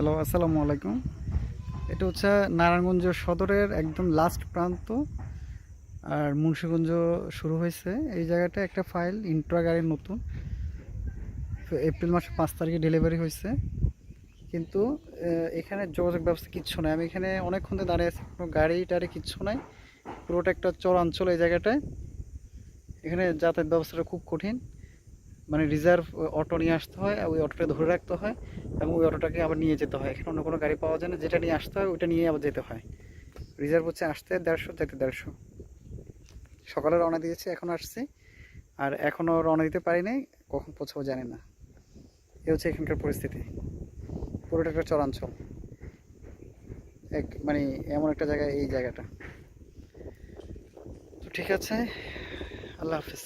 Hello, আসসালামু আলাইকুম। এটা হচ্ছে নারায়ণগঞ্জ সদরের একদম লাস্ট প্রান্ত। আর মুন্সিগঞ্জ শুরু হয়েছে। এই জায়গাটা একটা ফাইল ইন্ট্রা গাড়ির নতুন এপ্রিল মাসের 5 তারিখে ডেলিভারি হয়েছে। কিন্তু এখানে যোগাযোগ ব্যবস্থা কিচ্ছু নাই। আমি এখানে অনেকক্ষণ ধরে দাঁড়িয়ে আছি, কোনো গাড়ি টাড়ি কিচ্ছু নাই। পুরোটা একটা চরাঞ্চল এই জায়গাটায়। এখানে যাতায়াত ব্যবস্থাটা খুব কঠিন। মানে রিজার্ভ অটো নিয়ে আসতে হয়, ওই অটোটা ধরে রাখতে হয় এবং ওই অটোটাকে আবার নিয়ে যেতে হয়। এখানে অন্য কোনো গাড়ি পাওয়া যায় না, যেটা নিয়ে আসতে হয় ওইটা নিয়ে আবার যেতে হয়। রিজার্ভ হচ্ছে আসতে 150, যেতে 150। সকালে রওনা দিয়েছি, এখন আসছি। আর এখনও রওনা দিতে পারি নাই, কখন পৌঁছাবো জানি না। এ হচ্ছে এখানকার পরিস্থিতি। পুরোটা একটা চরাঞ্চল, মানে এমন একটা জায়গায় এই জায়গাটা। তো ঠিক আছে, আল্লাহ হাফিজ।